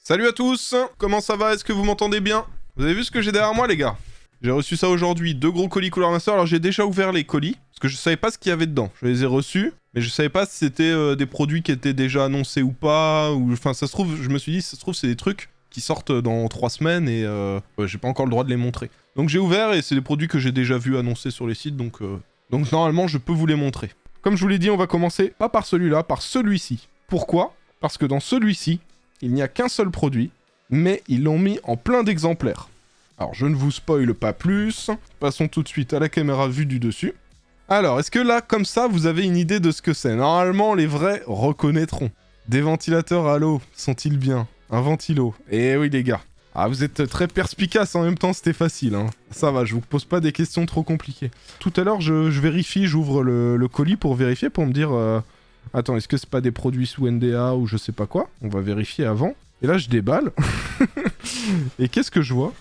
Salut à tous, comment ça va? Est-ce que vous m'entendez bien? Vous avez vu ce que j'ai derrière moi les gars? J'ai reçu ça aujourd'hui, 2 gros colis Cooler Master. Alors j'ai déjà ouvert les colis, parce que je savais pas ce qu'il y avait dedans. Je les ai reçus, mais je savais pas si c'était des produits qui étaient déjà annoncés ou pas, ou... Enfin ça se trouve, je me suis dit, ça se trouve c'est des trucs qui sortent dans 3 semaines et j'ai pas encore le droit de les montrer. Donc j'ai ouvert et c'est des produits que j'ai déjà vus annoncés sur les sites, donc normalement je peux vous les montrer. Comme je vous l'ai dit, on va commencer pas par celui-là, par celui-ci. Pourquoi? Parce que dans celui-ci, il n'y a qu'un seul produit, mais ils l'ont mis en plein d'exemplaires. Alors, je ne vous spoile pas plus. Passons tout de suite à la caméra vue du dessus. Alors, est-ce que là, comme ça, vous avez une idée de ce que c'est? Normalement, les vrais reconnaîtront. Des ventilateurs à l'eau, sont-ils bien? Un ventilo. Eh oui, les gars. Ah, vous êtes très perspicaces, en même temps, c'était facile. Hein. Ça va, je vous pose pas des questions trop compliquées. Tout à l'heure, je vérifie, j'ouvre le colis pour vérifier, pour me dire... Attends, est-ce que c'est pas des produits sous NDA ou je sais pas quoi? On va vérifier avant. Et là, je déballe. Et qu'est-ce que je vois?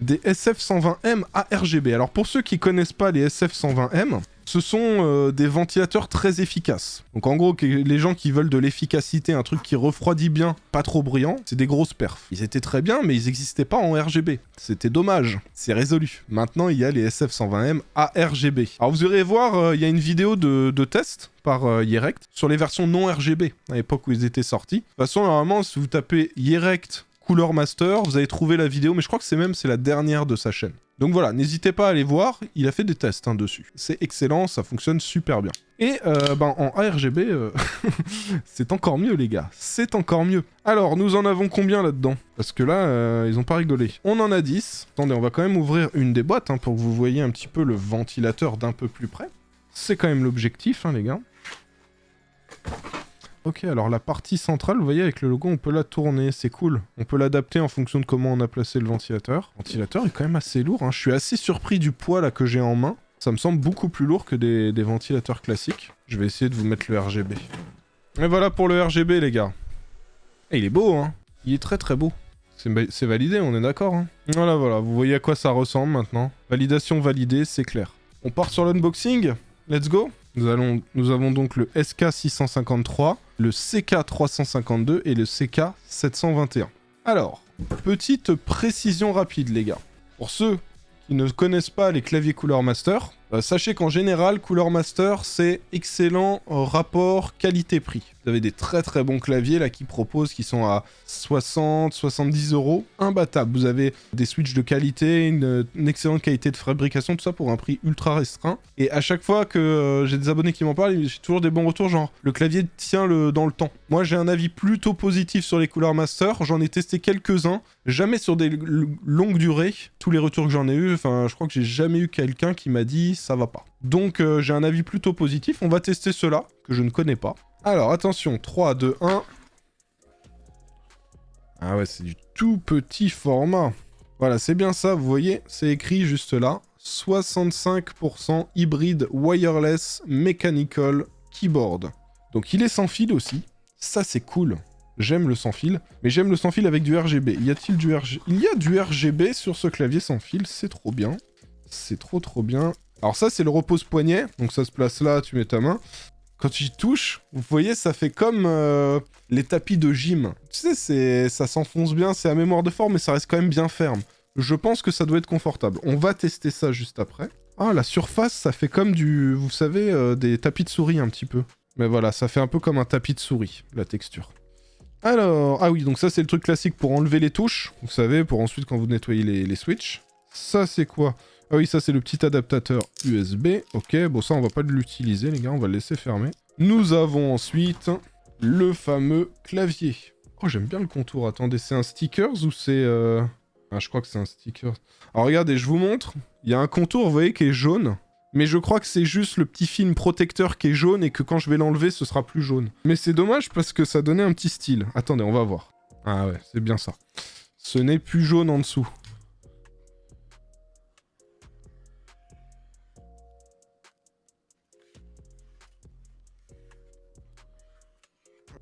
Des SF120M ARGB. Alors, pour ceux qui connaissent pas les SF120M, ce sont des ventilateurs très efficaces. Donc, en gros, les gens qui veulent de l'efficacité, un truc qui refroidit bien, pas trop bruyant, c'est des grosses perfs. Ils étaient très bien, mais ils n'existaient pas en RGB. C'était dommage. C'est résolu. Maintenant, il y a les SF120M ARGB. Alors, vous irez voir, il y a une vidéo de test par Yerect sur les versions non RGB, à l'époque où ils étaient sortis. De toute façon, normalement, si vous tapez Yerect Cooler Master, vous allez trouver la vidéo, mais je crois que c'est la dernière de sa chaîne. Donc voilà, n'hésitez pas à aller voir, il a fait des tests dessus. C'est excellent, ça fonctionne super bien. Et en ARGB, c'est encore mieux les gars, c'est encore mieux. Alors, nous en avons combien là-dedans? Parce que là, ils ont pas rigolé. On en a 10. Attendez, on va quand même ouvrir une des boîtes, pour que vous voyez un petit peu le ventilateur d'un peu plus près. C'est quand même l'objectif, les gars. Ok, alors la partie centrale, vous voyez, avec le logo, on peut la tourner, c'est cool. On peut l'adapter en fonction de comment on a placé le ventilateur. Le ventilateur est quand même assez lourd, Je suis assez surpris du poids, là, que j'ai en main. Ça me semble beaucoup plus lourd que des ventilateurs classiques. Je vais essayer de vous mettre le RGB. Et voilà pour le RGB, les gars. Et il est beau, Il est très très beau. C'est validé, on est d'accord, Voilà, vous voyez à quoi ça ressemble, maintenant. Validation validée, c'est clair. On part sur l'unboxing. Let's go. Nous avons donc le SK653, le CK352 et le CK721. Alors, petite précision rapide, les gars. Pour ceux qui ne connaissent pas les claviers Cooler Master, sachez qu'en général, Cooler Master, c'est excellent rapport qualité-prix. Vous avez des très très bons claviers là qui proposent, qui sont à 60-70 €, imbattables. Vous avez des switches de qualité, une excellente qualité de fabrication, tout ça pour un prix ultra restreint. Et à chaque fois que j'ai des abonnés qui m'en parlent, j'ai toujours des bons retours, genre le clavier tient dans le temps. Moi j'ai un avis plutôt positif sur les Cooler Master, j'en ai testé quelques-uns, jamais sur des longues durées. Tous les retours que j'en ai eu, je crois que j'ai jamais eu quelqu'un qui m'a dit ça va pas. Donc j'ai un avis plutôt positif, on va tester ceux-là, que je ne connais pas. Alors attention, 3, 2, 1. Ah ouais, c'est du tout petit format. Voilà, c'est bien ça, vous voyez, c'est écrit juste là. 65% hybride wireless mechanical keyboard. Donc il est sans fil aussi, ça c'est cool. J'aime le sans fil, mais j'aime le sans fil avec du RGB. Y a-t-il du RGB? Il y a du RGB sur ce clavier sans fil, c'est trop bien. C'est trop bien. Alors ça, c'est le repose-poignet, donc ça se place là, tu mets ta main. Quand tu y touches, vous voyez, ça fait comme les tapis de gym. Tu sais, ça s'enfonce bien, c'est à mémoire de forme, mais ça reste quand même bien ferme. Je pense que ça doit être confortable. On va tester ça juste après. Ah, la surface, ça fait comme vous savez, des tapis de souris un petit peu. Mais voilà, ça fait un peu comme un tapis de souris, la texture. Alors, ah oui, donc ça c'est le truc classique pour enlever les touches, vous savez, pour ensuite quand vous nettoyez les switches. Ça c'est quoi? Ah oui, ça c'est le petit adaptateur USB. Ok, bon ça on va pas l'utiliser les gars, on va le laisser fermer. Nous avons ensuite le fameux clavier. Oh j'aime bien le contour, attendez, c'est un stickers ou c'est... Ah je crois que c'est un sticker. Alors regardez, je vous montre, il y a un contour, vous voyez, qui est jaune. Mais je crois que c'est juste le petit film protecteur qui est jaune et que quand je vais l'enlever, ce sera plus jaune. Mais c'est dommage parce que ça donnait un petit style. Attendez, on va voir. Ah ouais, c'est bien ça. Ce n'est plus jaune en dessous.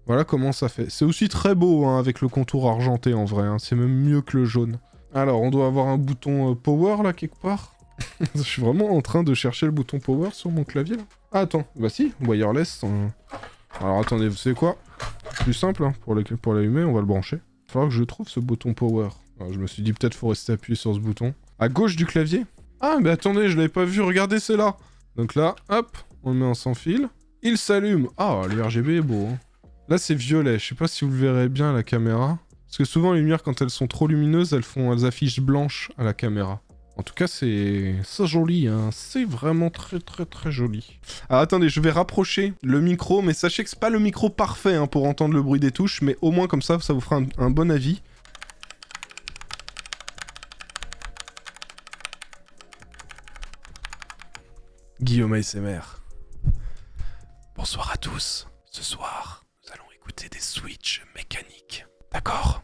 Voilà comment ça fait. C'est aussi très beau avec le contour argenté en vrai. C'est même mieux que le jaune. Alors, on doit avoir un bouton power là quelque part. Je suis vraiment en train de chercher le bouton power sur mon clavier là. Ah attends, bah si, wireless. Alors attendez, vous savez quoi? Plus simple, pour l'allumer, on va le brancher. Il va falloir que je trouve ce bouton power. Alors, je me suis dit peut-être faut rester appuyé sur ce bouton. À gauche du clavier? Ah, mais attendez, je l'avais pas vu, regardez, c'est là. Donc là, hop, on le met en sans fil. Il s'allume. Ah, le RGB est beau. Hein. Là, c'est violet. Je sais pas si vous le verrez bien à la caméra. Parce que souvent, les lumières, quand elles sont trop lumineuses, elles affichent blanches à la caméra. En tout cas, c'est joli, hein. C'est vraiment très très très joli. Alors attendez, je vais rapprocher le micro, mais sachez que c'est pas le micro parfait hein, pour entendre le bruit des touches, mais au moins comme ça vous fera un bon avis. Guillaume ASMR. Bonsoir à tous. Ce soir, nous allons écouter des switches mécaniques. D'accord?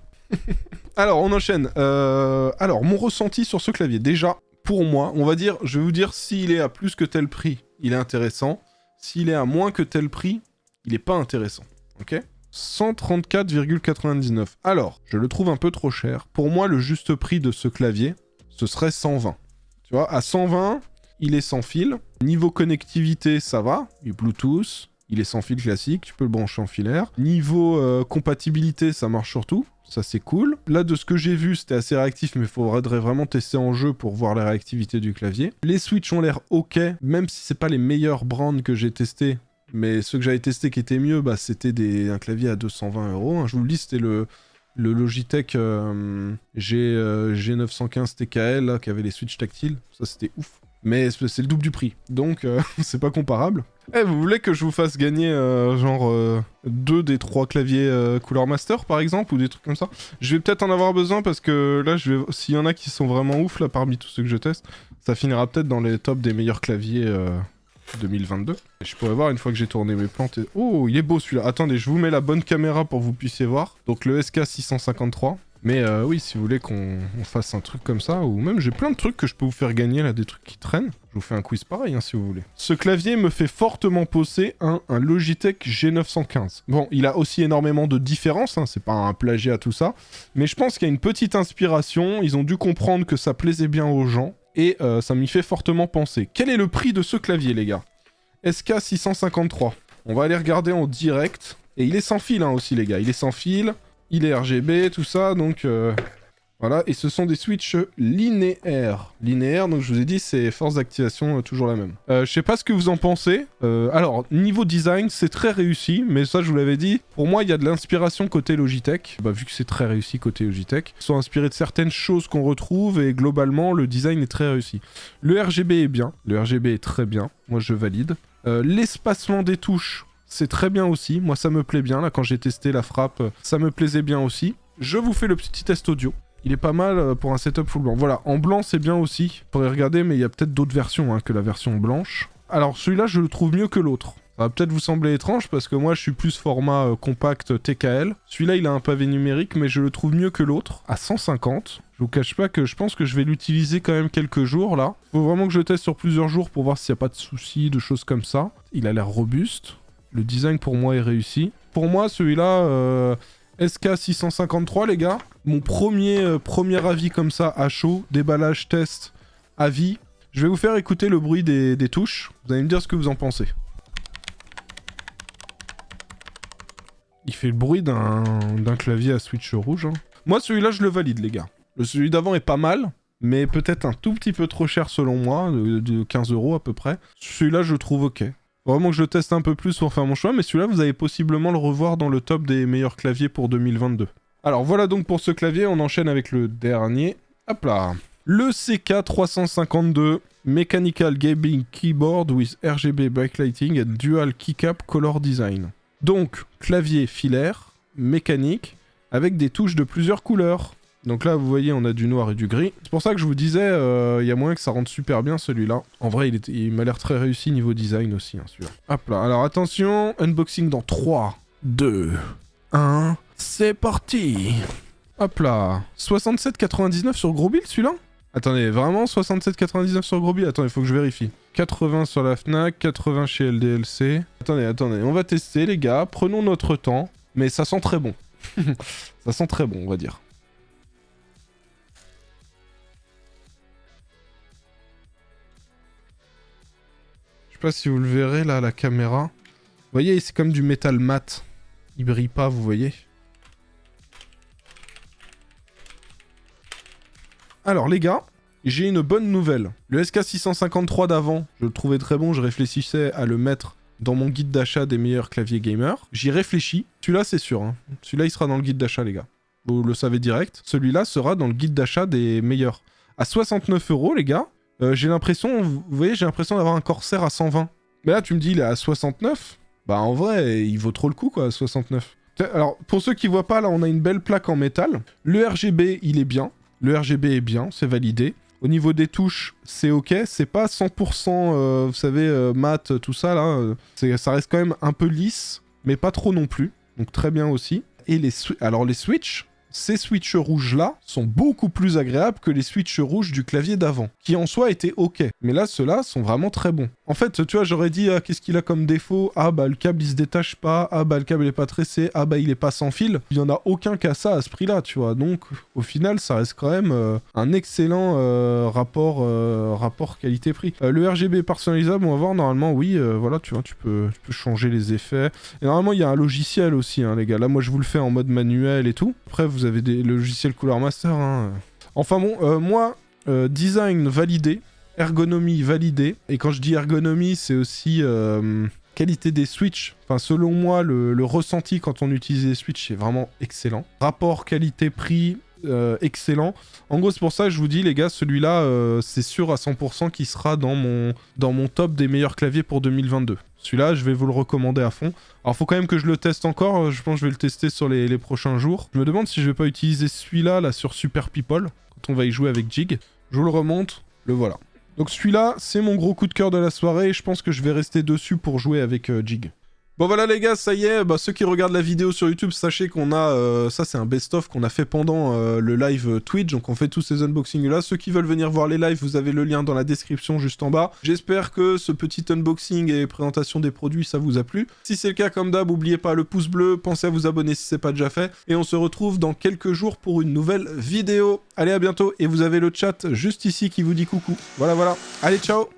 Alors, on enchaîne. Alors, mon ressenti sur ce clavier. Déjà, pour moi, on va dire, je vais vous dire, s'il est à plus que tel prix, il est intéressant. S'il est à moins que tel prix, il est pas intéressant. Ok? 134,99. Alors, je le trouve un peu trop cher. Pour moi, le juste prix de ce clavier, ce serait 120. Tu vois, à 120, il est sans fil. Niveau connectivité, ça va. Il est Bluetooth. Il est sans fil classique, tu peux le brancher en filaire. Niveau compatibilité, ça marche surtout. Ça, c'est cool. Là, de ce que j'ai vu, c'était assez réactif, mais il faudrait vraiment tester en jeu pour voir la réactivité du clavier. Les switches ont l'air ok, même si c'est pas les meilleurs brands que j'ai testés. Mais ceux que j'avais testés qui étaient mieux, bah, c'était un clavier à 220 €. Hein. Je vous le dis, c'était le Logitech G915 TKL là, qui avait les switches tactiles. Ça, c'était ouf. Mais c'est le double du prix, donc c'est pas comparable. Eh, vous voulez que je vous fasse gagner genre 2 des 3 claviers Cooler Master par exemple, ou des trucs comme ça? Je vais peut-être en avoir besoin parce que là, s'il y en a qui sont vraiment ouf là parmi tous ceux que je teste, ça finira peut-être dans les tops des meilleurs claviers 2022. Et je pourrais voir une fois que j'ai tourné mes plantes. Oh, il est beau celui-là. Attendez, je vous mets la bonne caméra pour que vous puissiez voir. Donc le SK653. Mais oui, si vous voulez qu'on fasse un truc comme ça, ou même j'ai plein de trucs que je peux vous faire gagner, là, des trucs qui traînent. Je vous fais un quiz pareil, hein, si vous voulez. Ce clavier me fait fortement penser à un Logitech G915. Bon, il a aussi énormément de différences, hein, c'est pas un plagiat tout ça, mais je pense qu'il y a une petite inspiration, ils ont dû comprendre que ça plaisait bien aux gens, et ça m'y fait fortement penser. Quel est le prix de ce clavier, les gars? SK653. On va aller regarder en direct, et il est sans fil, hein, aussi, les gars, il est sans fil. Il est RGB, tout ça, donc voilà. Et ce sont des switches linéaires. Linéaires, donc je vous ai dit, c'est force d'activation toujours la même. Je sais pas ce que vous en pensez. Alors, niveau design, c'est très réussi, mais ça, je vous l'avais dit. Pour moi, il y a de l'inspiration côté Logitech. Bah, vu que c'est très réussi côté Logitech. Ils sont inspirés de certaines choses qu'on retrouve, et globalement, le design est très réussi. Le RGB est bien. Le RGB est très bien. Moi, je valide. L'espacement des touches... c'est très bien aussi, moi ça me plaît bien, là quand j'ai testé la frappe, ça me plaisait bien aussi. Je vous fais le petit test audio, il est pas mal pour un setup full blanc. Voilà, en blanc c'est bien aussi, faudrait regarder mais il y a peut-être d'autres versions hein, que la version blanche. Alors celui-là je le trouve mieux que l'autre. Ça va peut-être vous sembler étrange parce que moi je suis plus format compact TKL. Celui-là il a un pavé numérique mais je le trouve mieux que l'autre, à 150. Je vous cache pas que je pense que je vais l'utiliser quand même quelques jours là. Faut vraiment que je le teste sur plusieurs jours pour voir s'il n'y a pas de soucis, de choses comme ça. Il a l'air robuste. Le design pour moi est réussi. Pour moi, celui-là, SK653, les gars. Mon premier avis comme ça, à chaud, déballage, test, avis. Je vais vous faire écouter le bruit des touches. Vous allez me dire ce que vous en pensez. Il fait le bruit d'un clavier à switch rouge. Hein. Moi, celui-là, je le valide, les gars. Celui d'avant est pas mal, mais peut-être un tout petit peu trop cher selon moi, de 15 € à peu près. Celui-là, je le trouve ok. Vraiment que je teste un peu plus pour faire mon choix, mais celui-là, vous allez possiblement le revoir dans le top des meilleurs claviers pour 2022. Alors voilà donc pour ce clavier, on enchaîne avec le dernier. Hop là. Le CK352 Mechanical Gaming Keyboard with RGB Backlighting and Dual Keycap Color Design. Donc, clavier filaire, mécanique, avec des touches de plusieurs couleurs. Donc là, vous voyez, on a du noir et du gris. C'est pour ça que je vous disais, il y a moyen que ça rentre super bien, celui-là. En vrai, il m'a l'air très réussi niveau design aussi, hein, celui-là. Hop là, alors attention, unboxing dans 3, 2, 1, c'est parti. Hop là, 67,99 sur Gros Bill, celui-là? Attendez, vraiment 67,99 sur Gros Bill? Attendez, il faut que je vérifie. 80 sur la Fnac, 80 chez LDLC. Attendez, on va tester, les gars. Prenons notre temps, mais ça sent très bon. Ça sent très bon, on va dire. Je sais pas si vous le verrez là à la caméra. Vous voyez, c'est comme du métal mat. Il brille pas, vous voyez. Alors les gars, j'ai une bonne nouvelle. Le SK653 d'avant, je le trouvais très bon, je réfléchissais à le mettre dans mon guide d'achat des meilleurs claviers gamers. J'y réfléchis. Celui-là, c'est sûr. Hein. Celui-là, il sera dans le guide d'achat, les gars. Vous le savez direct. Celui-là sera dans le guide d'achat des meilleurs. À 69 €, les gars, j'ai l'impression, vous voyez, j'ai l'impression d'avoir un Corsair à 120. Mais là, tu me dis, il est à 69. Bah, en vrai, il vaut trop le coup, quoi, à 69. Alors, pour ceux qui voient pas, là, on a une belle plaque en métal. Le RGB, il est bien. Le RGB est bien, c'est validé. Au niveau des touches, c'est ok. C'est pas 100%, vous savez, mat, tout ça, là. Ça reste quand même un peu lisse, mais pas trop non plus. Donc très bien aussi. Et alors les switches, ces switches rouges-là sont beaucoup plus agréables que les switches rouges du clavier d'avant, qui en soi étaient ok. Mais là, ceux-là sont vraiment très bons. En fait, tu vois, j'aurais dit, ah, qu'est-ce qu'il a comme défaut? Ah, bah, le câble, il se détache pas. Ah, bah, le câble, il est pas tressé. Ah, bah, il est pas sans fil. Il y en a aucun qu'à ça, à ce prix-là, tu vois. Donc, au final, ça reste quand même un excellent rapport qualité-prix. Le RGB personnalisable, on va voir, normalement, oui, voilà, tu vois, tu peux changer les effets. Et normalement, il y a un logiciel aussi, hein, les gars. Là, moi, je vous le fais en mode manuel et tout. Après, vous avez le logiciel Cooler Master, hein. Enfin bon, moi, design validé. Ergonomie validée. Et quand je dis ergonomie, c'est aussi qualité des switches. Enfin, selon moi, le ressenti quand on utilise les switches, c'est vraiment excellent. Rapport qualité-prix, excellent. En gros, c'est pour ça que je vous dis, les gars, celui-là, c'est sûr à 100% qu'il sera dans mon top des meilleurs claviers pour 2022. Celui-là, je vais vous le recommander à fond. Alors, faut quand même que je le teste encore. Je pense que je vais le tester sur les prochains jours. Je me demande si je vais pas utiliser celui-là, là, sur Super People, quand on va y jouer avec Jig. Je vous le remonte. Le voilà. Donc celui-là, c'est mon gros coup de cœur de la soirée, et je pense que je vais rester dessus pour jouer avec Jig. Bon voilà les gars, ça y est, bah, ceux qui regardent la vidéo sur YouTube, sachez qu'on a, ça c'est un best-of qu'on a fait pendant le live Twitch, donc on fait tous ces unboxings là. Ceux qui veulent venir voir les lives, vous avez le lien dans la description juste en bas. J'espère que ce petit unboxing et présentation des produits, ça vous a plu. Si c'est le cas, comme d'hab, n'oubliez pas le pouce bleu, pensez à vous abonner si c'est pas déjà fait, et on se retrouve dans quelques jours pour une nouvelle vidéo. Allez, à bientôt, et vous avez le chat juste ici qui vous dit coucou. Voilà, allez, ciao.